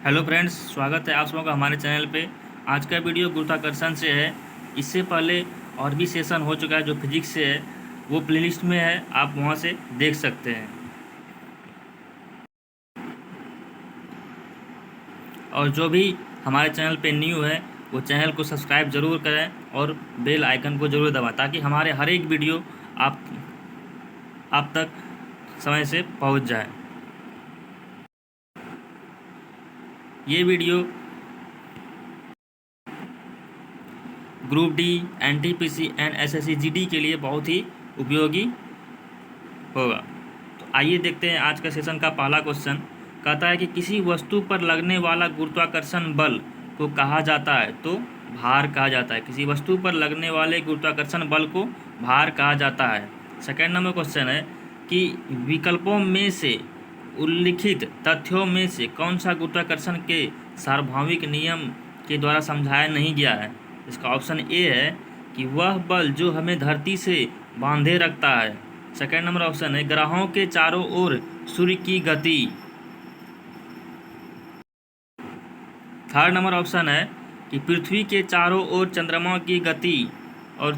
Hello friends, स्वागत है आप सबों का हमारे चैनल पे। आज का वीडियो गुरुत्वाकर्षण से है। इससे पहले और भी सेशन हो चुका है जो फिजिक्स से है, वो प्लेलिस्ट में है, आप वहाँ से देख सकते हैं। और जो भी हमारे चैनल पे न्यू है वो चैनल को सब्सक्राइब ज़रूर करें और बेल आइकन को ज़रूर दबाएं ताकि हमारे हर एक वीडियो आप तक समय से पहुँच जाए। ये video group D, NTPC and SSC GD के लिए बहुत ही उपयोगी होगा। तो आइए देखते हैं आज का सेशन का पहला क्वेश्चन। कहता है कि किसी वस्तु पर लगने वाला गुरुत्वाकर्षण बल को कहा जाता है, तो भार कहा जाता है। किसी वस्तु पर लगने वाले गुरुत्वाकर्षण बल को भार कहा जाता है। सेकेंड नंबर क्वेश्चन है कि विकल्पों में से उल्लिखित तथ्यों में से कौन सा गुरुत्वाकर्षण के सार्वभौमिक नियम के द्वारा समझाया नहीं गया है। इसका ऑप्शन ए है कि वह बल जो हमें धरती से बांधे रखता है। सेकेंड नंबर ऑप्शन है ग्रहों के चारों ओर सूर्य की गति। थर्ड नंबर ऑप्शन है कि पृथ्वी के चारों ओर चंद्रमा की गति। और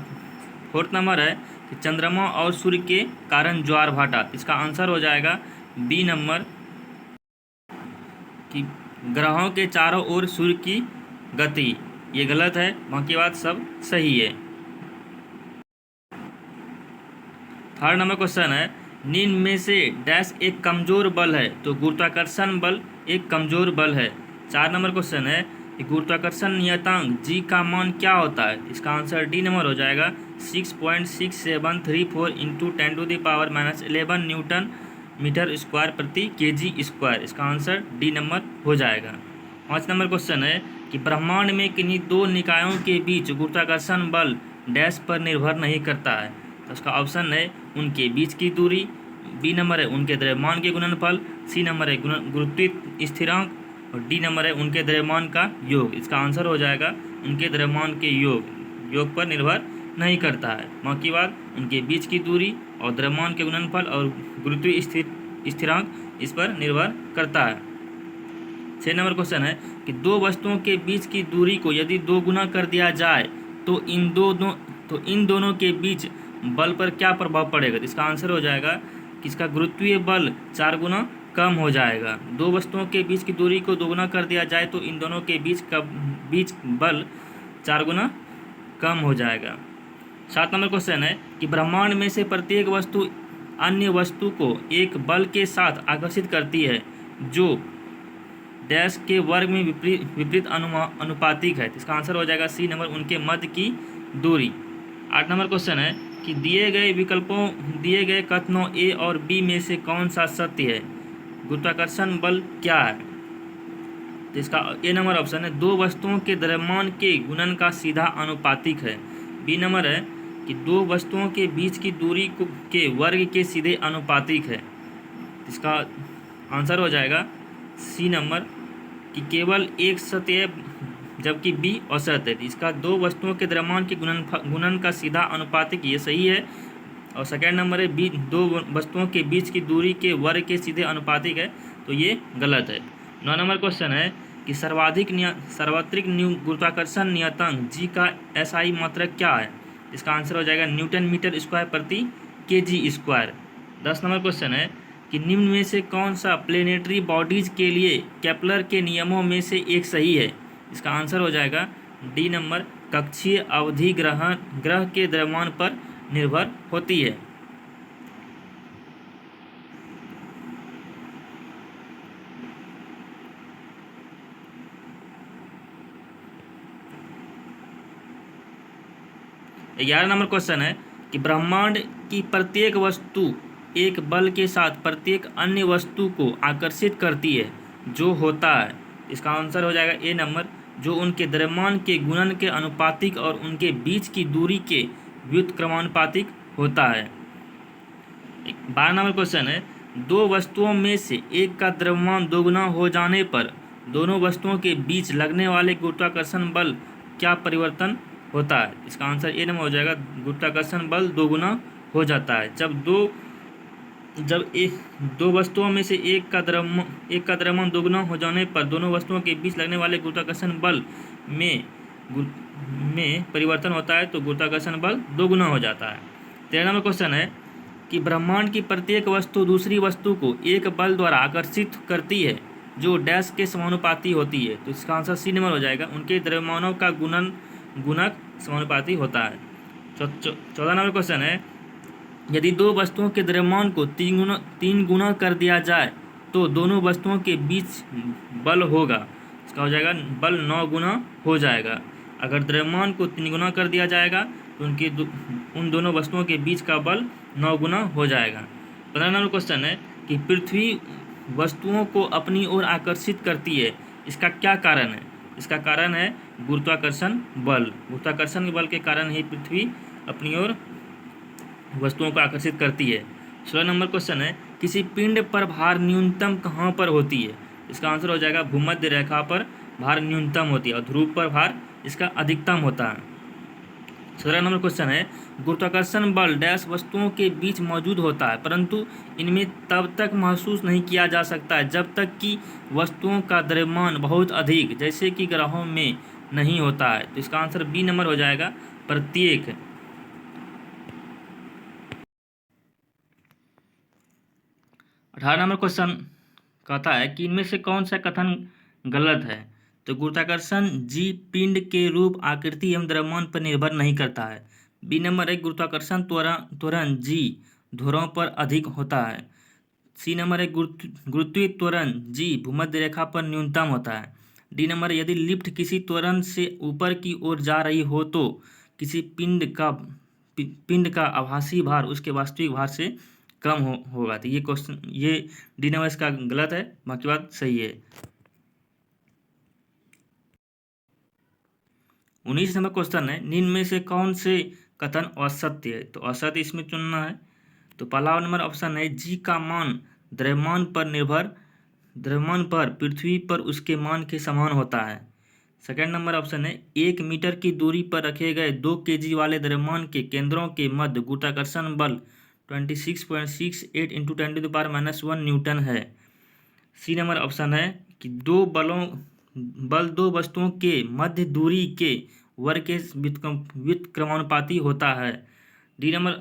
फोर्थ नंबर है कि चंद्रमा और सूर्य के कारण ज्वार भाटा। इसका आंसर हो जाएगा बी नंबर कि ग्रहों के चारों ओर सूर्य की गति। ये गलत है, बाकी बात सब सही है। थर्ड नंबर क्वेश्चन है निम्न में से डैश एक कमजोर बल है, तो गुरुत्वाकर्षण बल एक कमजोर बल है। चार नंबर क्वेश्चन है कि गुरुत्वाकर्षण नियतांक जी का मान क्या होता है। इसका आंसर डी नंबर हो जाएगा 6.6734 इंटू 10⁻11 न्यूटन मीटर स्क्वायर प्रति केजी स्क्वायर। इसका आंसर डी नंबर हो जाएगा। पाँच नंबर क्वेश्चन है कि ब्रह्मांड में किन्हीं दो निकायों के बीच गुरुत्वाकर्षण बल डैश पर निर्भर नहीं करता है। तो उसका ऑप्शन है उनके बीच की दूरी, बी नंबर है उनके द्रव्यमान के गुणनफल, सी नंबर है गुरुत्व स्थिरांक, और डी नंबर है उनके द्रव्यमान का योग। इसका आंसर हो जाएगा उनके द्रव्यमान के योग पर निर्भर नहीं करता है। बाकी बात उनके बीच की दूरी और द्रव्यमान के गुणनफल और गुरुत्व स्थिरांक इस पर निर्भर करता है। 6 नंबर क्वेश्चन है कि दो वस्तुओं के बीच की दूरी को यदि 2 गुना कर दिया जाए तो इन दोनों के बीच बल पर क्या प्रभाव पड़ेगा। तो इसका आंसर हो जाएगा कि इसका गुरुत्वीय बल 4 गुना कम हो जाएगा। दो वस्तुओं के बीच की दूरी को 2 गुना कर दिया जाए तो इन दोनों के बीच बल 4 गुना कम हो जाएगा। 7 नंबर क्वेश्चन है कि ब्रह्मांड में से प्रत्येक वस्तु अन्य वस्तु को एक बल के साथ आकर्षित करती है जो डैश के वर्ग में विपरीत अनुपातिक है। इसका आंसर हो जाएगा सी नंबर उनके मध्य की दूरी। 8 नंबर क्वेश्चन है कि दिए गए कथनों ए और बी में से कौन सा सत्य है। गुरुत्वाकर्षण बल क्या है। तो इसका ए नंबर ऑप्शन है दो वस्तुओं के द्रव्यमान के गुणन का सीधा अनुपातिक है। बी नंबर है कि दो वस्तुओं के बीच की दूरी के वर्ग के सीधे अनुपातिक है। इसका आंसर हो जाएगा सी नंबर कि केवल एक सत्य है, जबकि बी असत्य है। इसका दो वस्तुओं के द्रव्यमान के गुणन का सीधा अनुपातिक, ये सही है। और सेकेंड नंबर है बी दो वस्तुओं के बीच की दूरी के वर्ग के सीधे अनुपातिक है, तो ये गलत है। 9 नंबर क्वेश्चन है कि सार्वत्रिक गुरुत्वाकर्षण नियतांक जी का एसआई मात्रक क्या है। इसका आंसर हो जाएगा न्यूटन मीटर स्क्वायर प्रति केजी स्क्वायर। 10 नंबर क्वेश्चन है कि निम्न में से कौन सा प्लेनेटरी बॉडीज के लिए केपलर के नियमों में से एक सही है। इसका आंसर हो जाएगा डी नंबर कक्षीय अवधि ग्रह के द्रव्यमान पर निर्भर होती है। ग्यारह नंबर क्वेश्चन है कि ब्रह्मांड की प्रत्येक वस्तु एक बल के साथ प्रत्येक अन्य वस्तु को आकर्षित करती है जो होता है। इसका आंसर हो जाएगा ए नंबर जो उनके द्रव्यमान के गुणन के अनुपातिक और उनके बीच की दूरी के व्युत्क्रमानुपातिक होता है। 12 नंबर क्वेश्चन है दो वस्तुओं में से एक का द्रव्यमान दोगुना हो जाने पर दोनों वस्तुओं के बीच लगने वाले गुरुत्वाकर्षण बल क्या परिवर्तन होता है। इसका आंसर ए नंबर हो जाएगा गुरुत्वाकर्षण बल दोगुना हो जाता है। जब दो जब एक दो वस्तुओं में से एक का द्रव्यमान दोगुना हो जाने पर दोनों वस्तुओं के बीच लगने वाले गुरुत्वाकर्षण बल में परिवर्तन होता है तो गुरुत्वाकर्षण बल दोगुना हो जाता है। 13 नंबर क्वेश्चन है कि ब्रह्मांड की प्रत्येक वस्तु दूसरी वस्तु को एक बल द्वारा आकर्षित करती है जो डैश के समानुपाती होती है, तो इसका आंसर सी नंबर हो जाएगा। उनके द्रव्यमानों का गुणक समानुपाती होता है। 14 नंबर क्वेश्चन है यदि दो वस्तुओं के द्रव्यमान को तीन गुना कर दिया जाए तो दोनों वस्तुओं के बीच बल होगा, इसका हो जाएगा बल 9 गुना हो जाएगा। अगर द्रव्यमान को 3 गुना कर दिया जाएगा तो उन दोनों वस्तुओं के बीच का बल 9 गुना हो जाएगा। 15 नंबर क्वेश्चन है कि पृथ्वी वस्तुओं को अपनी ओर आकर्षित करती है, इसका क्या कारण है? इसका कारण है गुरुत्वाकर्षण बल। गुरुत्वाकर्षण बल के कारण ही पृथ्वी अपनी ओर वस्तुओं को आकर्षित करती है। 16 नंबर क्वेश्चन है किसी पिंड पर भार न्यूनतम कहाँ पर होती है? इसका आंसर हो जाएगा भूमध्य रेखा पर भार न्यूनतम होती है और ध्रुव पर भार इसका अधिकतम होता है। 17 नंबर क्वेश्चन है गुरुत्वाकर्षण बल डैश वस्तुओं के बीच मौजूद होता है परंतु इनमें तब तक महसूस नहीं किया जा सकता है जब तक कि वस्तुओं का द्रव्यमान बहुत अधिक जैसे कि ग्रहों में नहीं होता है, तो इसका आंसर बी नंबर हो जाएगा प्रत्येक। 18 नंबर क्वेश्चन कहता है कि इनमें से कौन सा कथन गलत है? तो गुरुत्वाकर्षण जी पिंड के रूप आकृति एवं द्रव्यमान पर निर्भर नहीं करता है। बी नंबर है गुरुत्वाकर्षण त्वरण जी ध्रुवों पर अधिक होता है। सी नंबर है गुरुत्वीय त्वरण जी भूमध्य रेखा पर न्यूनतम होता है। डी नंबर है यदि लिफ्ट किसी त्वरण से ऊपर की ओर जा रही हो तो किसी पिंड का आभासी भार उसके वास्तविक भार से कम होगा, तो ये डी नंबर इसका गलत है, बाकी बात सही है। 19 नंबर क्वेश्चन है निम्न में से कौन से कथन असत्य है? तो असत्य इसमें चुनना है। तो पहला नंबर ऑप्शन है जी का मान द्रव्यमान पर पृथ्वी पर उसके मान के समान होता है। सेकेंड नंबर ऑप्शन है 1 मीटर की दूरी पर रखे गए 2 kg वाले द्रव्यमान के केंद्रों के मध्य गुरुत्वाकर्षण बल 26.68 इंटू 10⁻⁻1 न्यूटन है। सी नंबर ऑप्शन है कि दो वस्तुओं के मध्य दूरी के वर्ग के व्युत्क्रमानुपाती होता है। डी नंबर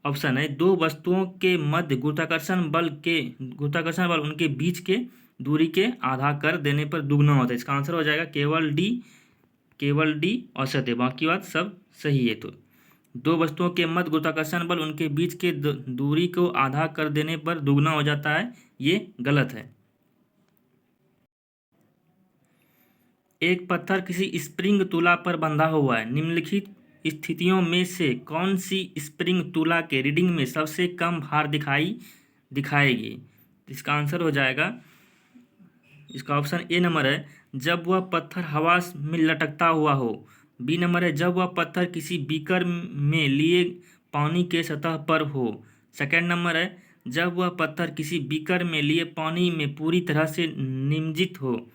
ऑप्शन है दो वस्तुओं के मध्य गुरुत्वाकर्षण बल उनके बीच के दूरी के आधा कर देने पर दुगना होता है, इसका आंसर हो जाएगा केवल डी औसत है, बाकी बात सब सही है। तो दो वस्तुओं के मध्य गुरुत्वाकर्षण बल उनके बीच के दूरी को आधा कर देने पर दुगना हो जाता है, ये गलत है। एक पत्थर किसी स्प्रिंग तुला पर बंधा हुआ है, निम्नलिखित स्थितियों में से कौन सी स्प्रिंग तुला के रीडिंग में सबसे कम भार दिखाएगी? इसका आंसर हो जाएगा इसका ऑप्शन ए नंबर है जब वह पत्थर हवा में लटकता हुआ हो। बी नंबर है जब वह पत्थर किसी बीकर में लिए पानी के सतह पर हो। सेकेंड नंबर है जब वह पत्थर किसी बीकर में लिए पानी में पूरी तरह से निमज्जित हो।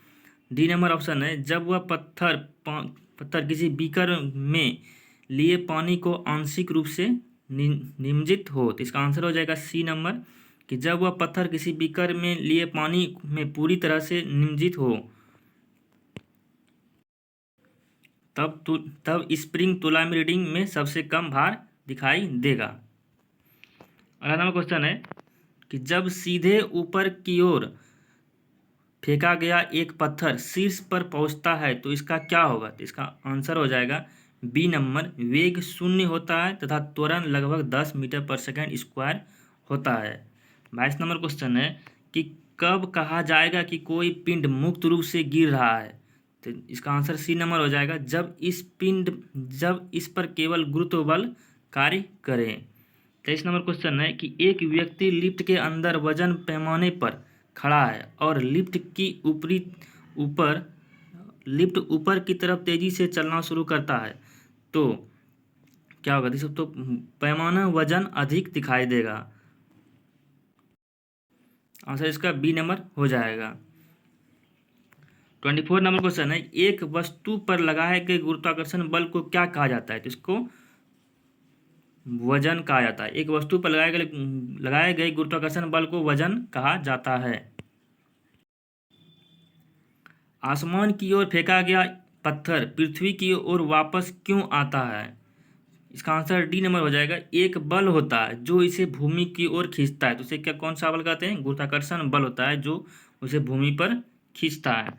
डी नंबर ऑप्शन है जब वह पत्थर किसी बीकर में लिए पानी को आंशिक रूप से निमज्जित हो, तो इसका आंसर हो जाएगा सी नंबर कि जब वह पत्थर किसी बीकर में लिए पानी में पूरी तरह से निमज्जित हो तब स्प्रिंग तुला में रीडिंग में सबसे कम भार दिखाई देगा। अगला नंबर क्वेश्चन है कि जब सीधे ऊपर की ओर फेंका गया एक पत्थर शीर्ष पर पहुंचता है तो इसका क्या होगा? तो इसका आंसर हो जाएगा बी नंबर वेग शून्य होता है तथा त्वरण लगभग 10 मीटर पर सेकंड स्क्वायर होता है। 22 नंबर क्वेश्चन है कि कब कहा जाएगा कि कोई पिंड मुक्त रूप से गिर रहा है? तो इसका आंसर सी नंबर हो जाएगा जब इस पर केवल गुरुत्व बल कार्य करे। 23 नंबर क्वेश्चन है कि एक व्यक्ति लिफ्ट के अंदर वजन पैमाने पर खड़ा है और लिफ्ट ऊपर की तरफ तेजी से चलना शुरू करता है तो क्या होगा? तो पैमाना वजन अधिक दिखाई देगा, आंसर इसका बी नंबर हो जाएगा। 24 नंबर क्वेश्चन है एक वस्तु पर लगाए गए गुरुत्वाकर्षण बल को क्या कहा जाता है? तो इसको वजन कहा जाता है। एक वस्तु पर लगाए गए गुरुत्वाकर्षण बल को वजन कहा जाता है। आसमान की ओर फेंका गया पत्थर पृथ्वी की ओर वापस क्यों आता है? इसका आंसर डी नंबर हो जाएगा। एक बल होता है जो इसे भूमि की ओर खींचता है, तो उसे क्या कौन सा बल कहते हैं? गुरुत्वाकर्षण बल होता है जो उसे भूमि पर खींचता है।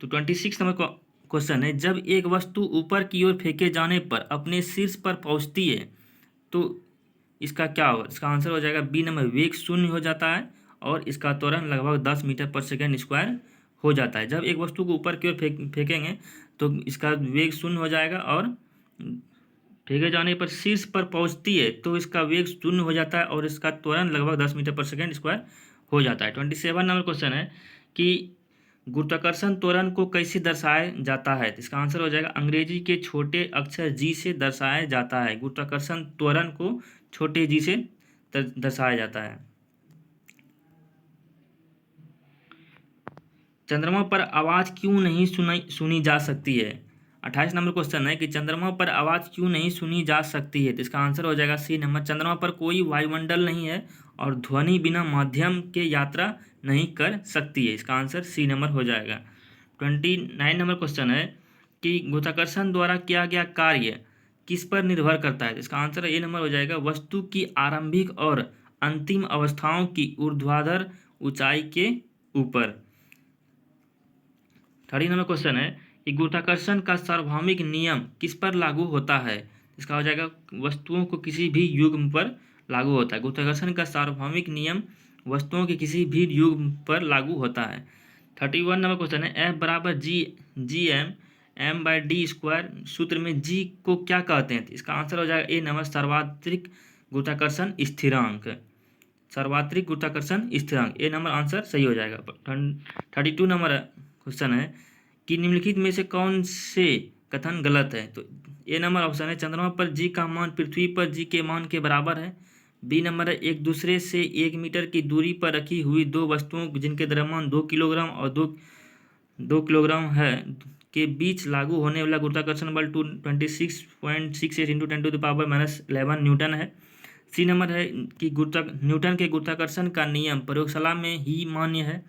तो 26 नंबर क्वेश्चन है, जब एक वस्तु ऊपर की ओर फेंके जाने पर अपने शीर्ष पर पहुंचती है तो इसका क्या होगा? इसका आंसर हो जाएगा बी नंबर, वेग शून्य हो जाता है और इसका त्वरण लगभग 10 मीटर पर सेकेंड स्क्वायर हो जाता है। जब एक वस्तु को ऊपर की ओर फेंकेंगे तो इसका वेग शून्य हो जाएगा और फेंके जाने पर शीर्ष पर पहुंचती है तो इसका वेग शून्य हो जाता है और इसका त्वरण लगभग 10 मीटर पर सेकेंड स्क्वायर हो जाता है। 27 नंबर क्वेश्चन है कि गुरुत्वाकर्षण त्वरण को कैसे दर्शाया जाता है? तो इसका आंसर हो जाएगा अंग्रेजी के छोटे अक्षर जी से दर्शाया जाता है। गुरुत्वाकर्षण त्वरण को छोटे जी से दर्शाया जाता है। चंद्रमा पर आवाज़ क्यों नहीं सुनी जा सकती है? 28 नंबर क्वेश्चन है कि चंद्रमा पर आवाज़ क्यों नहीं सुनी जा सकती है? तो इसका आंसर हो जाएगा सी नंबर, चंद्रमा पर कोई वायुमंडल नहीं है और ध्वनि बिना माध्यम के यात्रा नहीं कर सकती है। इसका आंसर सी नंबर हो जाएगा। 29 नंबर क्वेश्चन है कि गुरुत्वाकर्षण द्वारा किया गया कार्य किस पर निर्भर करता है? तो इसका आंसर ए नंबर हो जाएगा, वस्तु की आरंभिक और अंतिम अवस्थाओं की ऊर्ध्वाधर ऊंचाई के ऊपर। 30 नंबर क्वेश्चन है कि गुरुत्वाकर्षण का सार्वभौमिक नियम किस पर लागू होता है? इसका हो जाएगा वस्तुओं को किसी भी युग्म पर लागू होता है। गुरुत्वाकर्षण का सार्वभौमिक नियम वस्तुओं के किसी भी युग्म पर लागू होता है। 31 नंबर क्वेश्चन है, एफ बराबर G M by D square सूत्र में जी को क्या कहते हैं? इसका आंसर हो जाएगा ए नंबर, सर्वात्रिक गुरुत्वाकर्षण स्थिरांक। सर्वात्रिक गुरुत्वाकर्षण स्थिरांक, ए नंबर आंसर सही हो जाएगा। 32 नंबर क्वेश्चन है कि निम्नलिखित में से कौन से कथन गलत है? तो ए नंबर ऑप्शन है, चंद्रमा पर जी का मान पृथ्वी पर जी के मान के बराबर है। बी नंबर है, एक दूसरे से 1 मीटर की दूरी पर रखी हुई दो वस्तुओं जिनके द्रव्यमान 2 किलोग्राम और 2 किलोग्राम है के बीच लागू होने वाला गुरुत्वाकर्षण बल 26.68 इंटू 10⁻11 न्यूटन है। सी नंबर है कि न्यूटन के गुरुत्वाकर्षण का नियम प्रयोगशाला में ही मान्य है।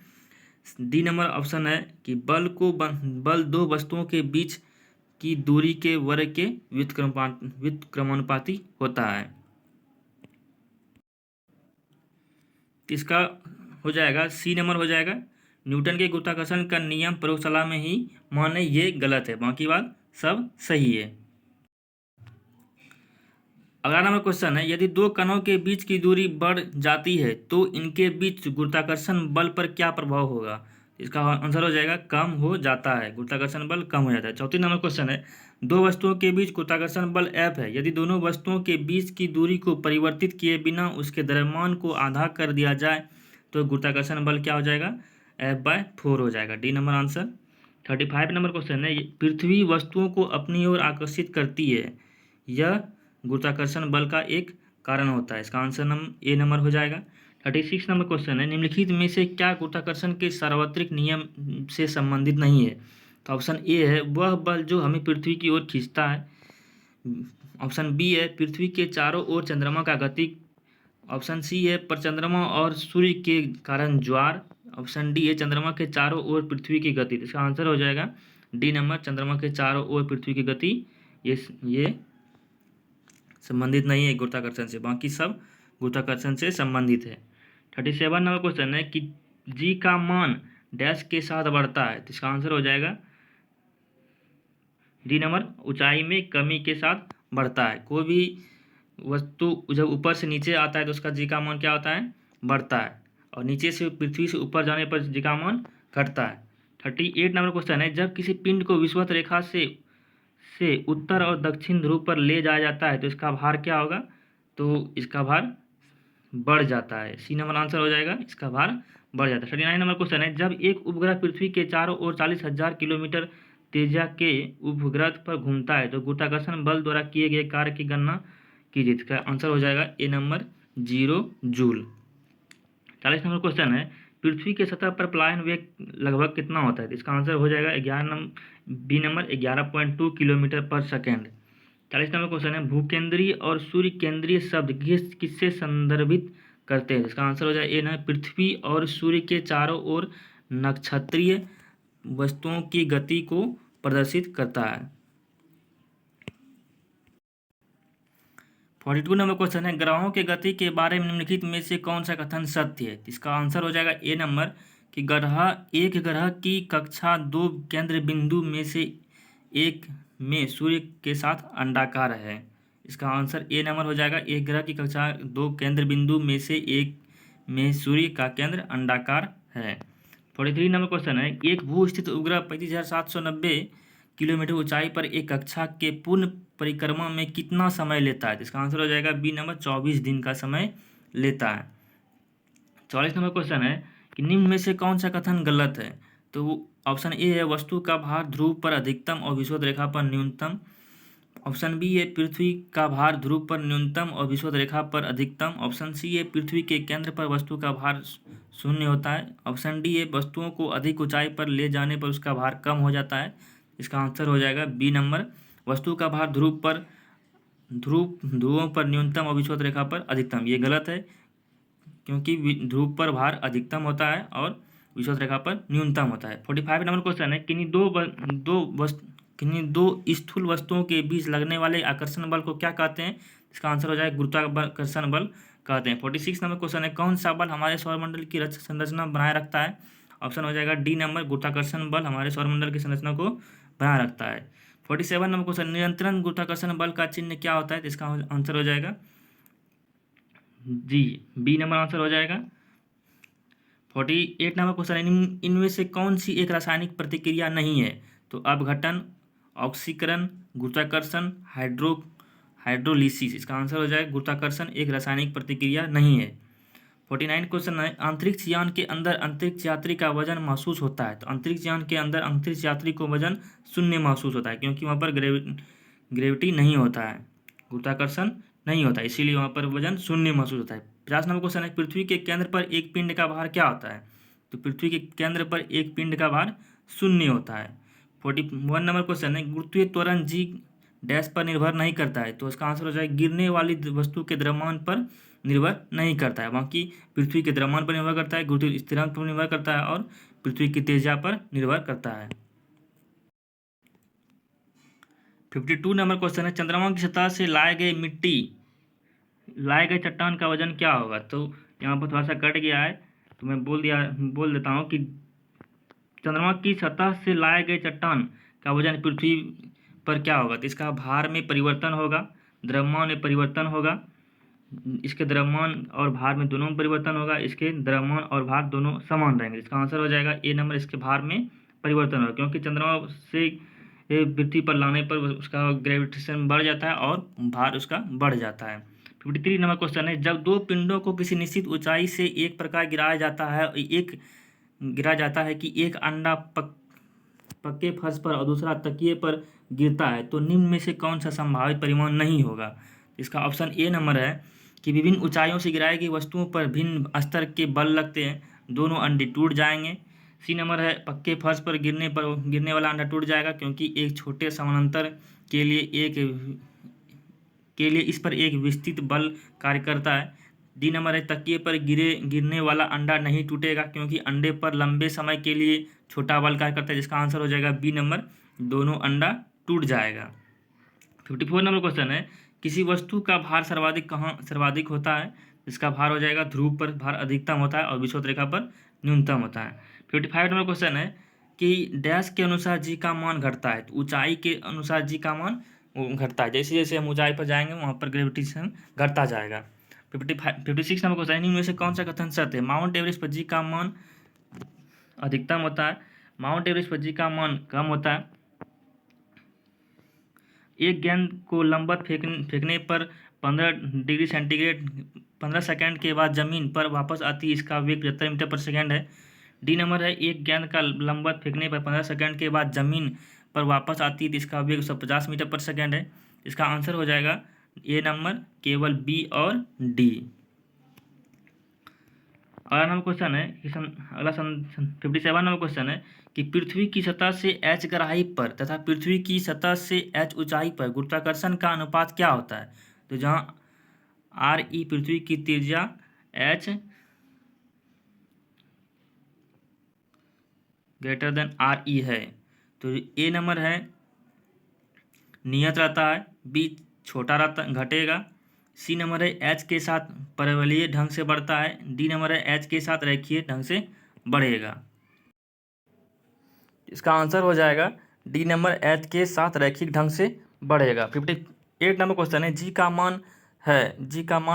डी नंबर ऑप्शन है कि बल दो वस्तुओं के बीच की दूरी के वर्ग के व्युत्क्रमानुपाती होता है। इसका हो जाएगा सी नंबर हो जाएगा, न्यूटन के गुरुत्वाकर्षण का नियम प्रयोगशाला में ही मान्य, ये गलत है, बाकी बात सब सही है। अगला नंबर क्वेश्चन है, यदि दो कणों के बीच की दूरी बढ़ जाती है तो इनके बीच गुरुत्वाकर्षण बल पर क्या प्रभाव होगा? इसका आंसर हो जाएगा कम हो जाता है, गुरुत्वाकर्षण बल कम हो जाता है। 34 नंबर क्वेश्चन है, दो वस्तुओं के बीच गुरुत्वाकर्षण बल F है, यदि दोनों वस्तुओं के बीच की दूरी को परिवर्तित किए बिना उसके द्रव्यमान को आधा कर दिया जाए तो गुरुत्वाकर्षण बल क्या हो जाएगा? F/4 हो जाएगा, D number answer. 35 number question है, पृथ्वी वस्तुओं को अपनी ओर आकर्षित करती है, यह गुरुत्वाकर्षण बल का एक कारण होता है। इसका आंसर ए नंबर हो जाएगा। 36 नंबर क्वेश्चन है, निम्नलिखित में से क्या गुरुत्वाकर्षण के सार्वत्रिक नियम से संबंधित नहीं है? तो ऑप्शन ए है, वह बल जो हमें पृथ्वी की ओर खींचता है। ऑप्शन बी है, पृथ्वी के चारों ओर चंद्रमा का गति। ऑप्शन सी है, पर चंद्रमा और सूर्य के कारण ज्वार। ऑप्शन डी है, चंद्रमा के चारों ओर पृथ्वी की गति। इसका आंसर हो जाएगा डी नंबर, चंद्रमा के चारों ओर पृथ्वी की गति ये संबंधित नहीं है गुरुत्वाकर्षण से, बाकी सब गुरुत्वाकर्षण से संबंधित है। 37 नंबर क्वेश्चन है कि जी का मान डैश के साथ बढ़ता है, तो इसका आंसर हो जाएगा डी नंबर, ऊंचाई में कमी के साथ बढ़ता है। कोई भी वस्तु जब ऊपर से नीचे आता है तो उसका जी का मान क्या होता है? बढ़ता है, और नीचे से पृथ्वी से ऊपर जाने पर जी का मान घटता है। 38 नंबर क्वेश्चन है, जब किसी पिंड को विषुवत रेखा से उत्तर और दक्षिण ध्रुव पर ले जाया जाता है तो इसका भार क्या होगा? तो इसका भार बढ़ जाता है, सी नंबर आंसर हो जाएगा, इसका भार बढ़ जाता है। 39 नंबर क्वेश्चन है, जब एक उपग्रह पृथ्वी के चारों ओर 40,000 किलोमीटर तेजा के उपग्रह पर घूमता है तो गुरुत्वाकर्षण बल द्वारा किए गए कार्य की गणना कीजिए। इसका आंसर हो जाएगा ए नंबर, 0 जूल। 40 नंबर क्वेश्चन है, पृथ्वी के सतह पर पलायन वेग लगभग कितना होता है? इसका आंसर हो जाएगा बी नंबर 11.2 किलोमीटर पर सेकेंड। 40 नंबर क्वेश्चन है, भूकेंद्रीय और सूर्य केंद्रीय शब्द किससे संदर्भित करते हैं? इसका आंसर हो जाए ए ना, पृथ्वी और सूर्य के चारों ओर नक्षत्रीय वस्तुओं की गति को प्रदर्शित करता है। 42 नंबर क्वेश्चन है, ग्रहों के गति के बारे में निम्नलिखित में से कौन सा कथन सत्य है? इसका आंसर हो जाएगा ए नंबर कि एक ग्रह की कक्षा दो केंद्र बिंदु में से एक में सूर्य के साथ अंडाकार है। इसका आंसर ए नंबर हो जाएगा, एक ग्रह की कक्षा दो केंद्र बिंदु में से एक में सूर्य का केंद्र अंडाकार है। 43 नंबर क्वेश्चन है, एक भू स्थित उपग्रह 35,790 किलोमीटर ऊंचाई पर एक कक्षा के पूर्ण परिक्रमा में कितना समय लेता है? इसका आंसर हो जाएगा बी नंबर, 24 दिन का समय लेता है। 44 नंबर क्वेश्चन है कि निम्न में से कौन सा कथन गलत है? तो ऑप्शन ए है, वस्तु का भार ध्रुव पर अधिकतम और विषुवत रेखा पर न्यूनतम। ऑप्शन बी है, पृथ्वी का भार ध्रुव पर न्यूनतम और विषुवत रेखा पर अधिकतम। ऑप्शन सी है, पृथ्वी के केंद्र पर वस्तु का भार शून्य होता है। ऑप्शन डी है, वस्तुओं को अधिक ऊंचाई पर ले जाने पर उसका भार कम हो जाता है। इसका आंसर हो जाएगा बी नंबर, वस्तु का भार ध्रुवों पर न्यूनतम और विषुवत रेखा पर अधिकतम। ये गलत है, क्योंकि ध्रुव पर भार अधिकतम होता है और विषुवत रेखा पर न्यूनतम होता है। 45 नंबर क्वेश्चन है, किन्हीं दो स्थूल वस्तुओं के बीच लगने वाले आकर्षण बल को क्या कहते हैं? इसका आंसर हो जाएगा गुरुत्वाकर्षण बल कहते हैं। 46 नंबर क्वेश्चन है, कौन सा बल हमारे सौरमंडल की संरचना बनाए रखता है? ऑप्शन हो जाएगा डी नंबर, गुरुत्वाकर्षण बल हमारे सौरमंडल की संरचना को बनाए रखता है। 47 नंबर क्वेश्चन, निरंतर गुरुत्वाकर्षण बल का चिन्ह क्या होता है? तो इसका आंसर हो जाएगा जी, बी नंबर आंसर हो जाएगा। 48 नंबर क्वेश्चन, इनमें से कौन सी एक रासायनिक प्रतिक्रिया नहीं है? तो अपघटन, ऑक्सीकरण, गुरुत्वाकर्षण, हाइड्रोलिसिस। इसका आंसर हो जाएगा गुरुत्वाकर्षण एक रासायनिक प्रतिक्रिया नहीं है। 49 क्वेश्चन है, अंतरिक्ष यान के अंदर अंतरिक्ष यात्री का वजन महसूस होता है? तो अंतरिक्ष यान के अंदर अंतरिक्ष यात्री को वजन शून्य महसूस होता है, क्योंकि वहाँ पर ग्रेविटी नहीं होता है, गुरुत्वाकर्षण नहीं होता है, इसीलिए वहाँ पर वजन शून्य महसूस होता है। 50 नंबर क्वेश्चन है, पृथ्वी के केंद्र पर एक पिंड का भार क्या होता है? तो पृथ्वी के केंद्र पर एक पिंड का भार शून्य होता है। 41 नंबर क्वेश्चन है, गुरुत्वीय त्वरण जी डैश पर निर्भर नहीं करता है? तो इसका आंसर हो जाएगा गिरने वाली वस्तु के द्रव्यमान पर निर्भर नहीं करता है, बाकी पृथ्वी के द्रव्यमान पर निर्भर करता है, गुरुत्वीय स्थिरांक पर निर्भर करता है और पृथ्वी की तेजिया पर निर्भर करता है। 52 नंबर क्वेश्चन है, चंद्रमा की सतह से लाए गए चट्टान का वजन क्या होगा? तो यहाँ पर थोड़ा सा कट गया है, तो मैं बोल देता हूँ कि चंद्रमा की सतह से लाए गए चट्टान का वजन पृथ्वी पर क्या होगा? तो इसका भार में परिवर्तन होगा, द्रव्यमान में परिवर्तन होगा, इसके द्रव्यमान और भार में दोनों में परिवर्तन होगा, इसके द्रव्यमान और भार दोनों समान रहेंगे। इसका आंसर हो जाएगा ए नंबर, इसके भार में परिवर्तन होगा, क्योंकि चंद्रमा से पृथ्वी पर लाने पर उसका ग्रेविटेशन बढ़ जाता है और भार उसका बढ़ जाता है। 53 नंबर क्वेश्चन है, जब दो पिंडों को किसी निश्चित ऊंचाई से एक प्रकार गिराया जाता है कि एक अंडा पक्के फर्श पर और दूसरा तकिए पर गिरता है, तो निम्न में से कौन सा संभावित परिमाण नहीं होगा? इसका ऑप्शन ए नंबर है कि विभिन्न ऊंचाइयों से गिराई गई वस्तुओं पर भिन्न स्तर के बल लगते हैं, दोनों अंडे टूट जाएंगे। सी नंबर है, पक्के फर्श पर गिरने वाला अंडा टूट जाएगा, क्योंकि एक छोटे समानांतर के लिए इस पर एक विस्तृत बल कार्य करता है। डी नंबर है, तकिए पर गिरने वाला अंडा नहीं टूटेगा, क्योंकि अंडे पर लंबे समय के लिए छोटा बल कार्य करता है, जिसका आंसर हो जाएगा बी नंबर, दोनों अंडा टूट जाएगा। 54 नंबर क्वेश्चन है, किसी वस्तु का भार सर्वाधिक होता है? इसका भार हो जाएगा ध्रुव पर भार अधिकतम होता है और विषुवत रेखा पर न्यूनतम होता है। 55 नंबर क्वेश्चन है कि डैश के अनुसार जी का मान घटता है? तो ऊंचाई के अनुसार जी का मान घटता है, जैसे जैसे हम ऊंचाई पर जाएंगे वहाँ पर ग्रेविटेशन घटता जाएगा। 56 नंबर क्वेश्चन, इनमें से कौन सा कथन सत्य है? माउंट एवरेस्ट पर जी का मान अधिकतम होता है, माउंट एवरेस्ट पर जी का मान कम होता है। एक गेंद को लंबवत फेंकने पर 15 डिग्री सेंटीग्रेड 15 सेकंड के बाद जमीन पर वापस आती है, इसका वेग 75 मीटर पर सेकंड है। डी नंबर है, एक गेंद का लंबवत फेंकने पर 15 सेकंड के बाद जमीन पर वापस आती है, तो इसका वेग 150 मीटर पर सेकंड है। इसका आंसर हो जाएगा ए नंबर, केवल बी और डी। अगला नंबर क्वेश्चन है कि अगला 57 नंबर क्वेश्चन है कि पृथ्वी की सतह से h गहराई पर तथा पृथ्वी की सतह से h ऊंचाई पर गुरुत्वाकर्षण का अनुपात क्या होता है। तो जहाँ RE पृथ्वी की त्रिज्या, h ग्रेटर देन RE है, तो ए नंबर है नियत रहता है, बी छोटा रहता घटेगा, सी नंबर है एच के साथ परवलयीय ढंग से बढ़ता है, डी नंबर है एच के साथ रेखीय ढंग से बढ़ेगा। इसका आंसर हो जाएगा डी नंबर, एच के साथ रैखिक ढंग से बढ़ेगा। 58 नंबर क्वेश्चन है जी का मान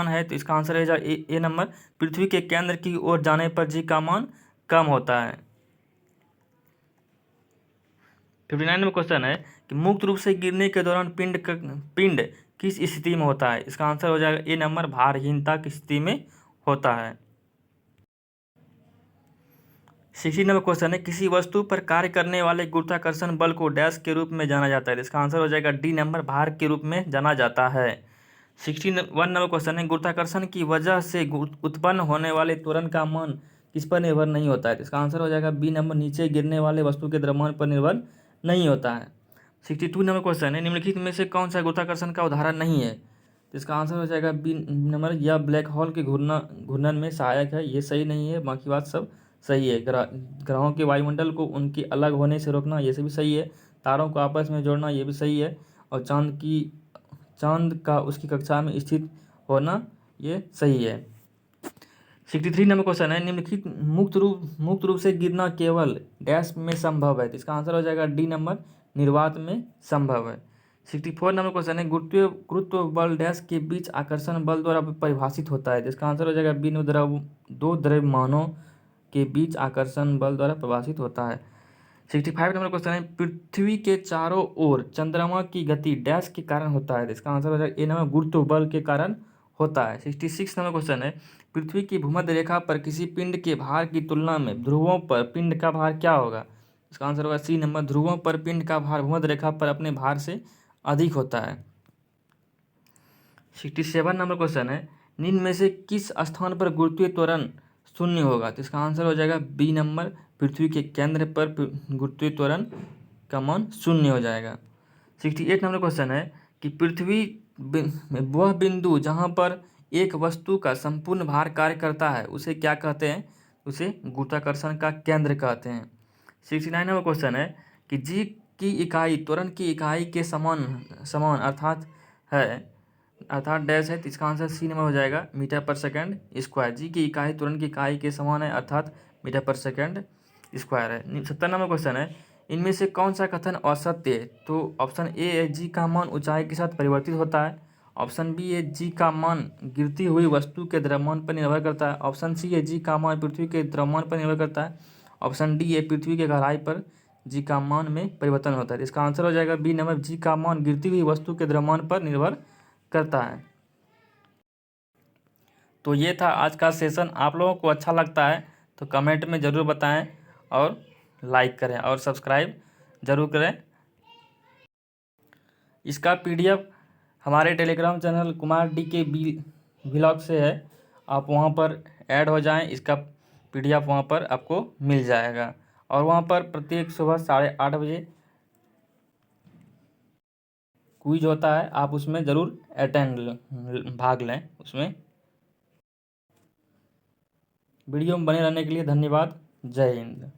है, तो इसका आंसर है ए नंबर, पृथ्वी के केंद्र की ओर जाने पर जी का मान कम होता है। 59 नंबर क्वेश्चन है कि मुक्त रूप से गिरने के दौरान पिंड किस स्थिति में होता है। इसका आंसर हो जाएगा ए नंबर, भारहीनता की स्थिति में होता है। 60 नंबर क्वेश्चन है किसी वस्तु पर कार्य करने वाले गुरुत्वाकर्षण बल को डैश के रूप में जाना जाता है। इसका आंसर हो जाएगा डी नंबर, भार के रूप में जाना जाता है। 61 नंबर क्वेश्चन है गुरुत्वाकर्षण की वजह से उत्पन्न होने वाले त्वरण का मान किस पर निर्भर नहीं होता है। इसका आंसर हो जाएगा बी नंबर, नीचे गिरने वाले वस्तु के द्रव्यमान पर निर्भर नहीं होता है। 62 नंबर क्वेश्चन है निम्नलिखित में से कौन सा गुरुत्वाकर्षण का उदाहरण नहीं है। तो इसका आंसर हो जाएगा बी नंबर, या ब्लैक होल के घूर्णन में सहायक है। ये सही नहीं है, बाकी बात सब सही है। ग्रहों के वायुमंडल को उनके अलग होने से रोकना, ये भी सही है। तारों को आपस में जोड़ना, ये भी सही है। और चांद का उसकी कक्षा में स्थित होना, ये सही है। 63 नंबर क्वेश्चन है निम्नलिखित मुक्त रूप से गिरना केवल डैश में संभव है। तो इसका आंसर हो जाएगा डी नंबर, निर्वात में संभव है। 64 नंबर क्वेश्चन है गुरुत्व बल डैश के बीच आकर्षण बल द्वारा परिभाषित होता है। तो इसका आंसर हो जाएगा बी, दो द्रव्यमानों के बीच आकर्षण बल द्वारा परिभाषित होता है। 65 नंबर क्वेश्चन है पृथ्वी के चारों ओर चंद्रमा की गति डैश के कारण होता है। तो इसका आंसर हो जाएगा ए नंबर, गुरुत्व बल के कारण होता है। 66 नंबर क्वेश्चन है पृथ्वी की भूमध्य रेखा पर किसी पिंड के भार की तुलना में ध्रुवों पर पिंड का भार क्या होगा। इसका आंसर होगा सी नंबर, ध्रुवों पर पिंड का भार भूमध्य रेखा पर अपने भार से अधिक होता है। 67 नंबर क्वेश्चन है निम्न में से किस स्थान पर गुरुत्वीय त्वरण शून्य होगा। तो इसका आंसर हो जाएगा बी नंबर, पृथ्वी के केंद्र पर गुरुत्वीय त्वरण का मान शून्य हो जाएगा। 68 नंबर क्वेश्चन है कि पृथ्वी वह बिंदु जहाँ पर एक वस्तु का संपूर्ण भार कार्य करता है उसे क्या कहते हैं। उसे गुरुत्वाकर्षण का केंद्र कहते हैं। 69 नंबर क्वेश्चन है कि जी की इकाई त्वरण की इकाई के समान अर्थात डैश है। तो इसका आंसर सी नंबर हो जाएगा, मीटर पर सेकंड स्क्वायर। जी की इकाई त्वरण की इकाई के समान है, अर्थात मीटर पर सेकंड स्क्वायर है। 70 नंबर क्वेश्चन है इनमें से कौन सा कथन असत्य है। तो ऑप्शन ए है जी का मान ऊंचाई के साथ परिवर्तित होता है। ऑप्शन बी है जी का मान गिरती हुई वस्तु के द्रव्यमान पर निर्भर करता है। ऑप्शन सी है जी का मान पृथ्वी के द्रव्यमान पर निर्भर करता है। ऑप्शन डी है पृथ्वी के गहराई पर जी का मान में परिवर्तन होता है। इसका आंसर हो जाएगा बी नंबर, जी का मान गिरती हुई वस्तु के द्रव्यमान पर निर्भर करता है। तो ये था आज का सेशन। आप लोगों को अच्छा लगता है तो कमेंट में ज़रूर बताएं और लाइक करें और सब्सक्राइब ज़रूर करें। इसका PDF हमारे टेलीग्राम चैनल कुमार डी के व्लॉग से है, आप वहाँ पर ऐड हो जाएं। इसका PDF वहाँ पर आपको मिल जाएगा और वहाँ पर प्रत्येक सुबह 8:30 बजे क्विज होता है, आप उसमें ज़रूर भाग लें। उसमें वीडियो में बने रहने के लिए धन्यवाद। जय हिंद।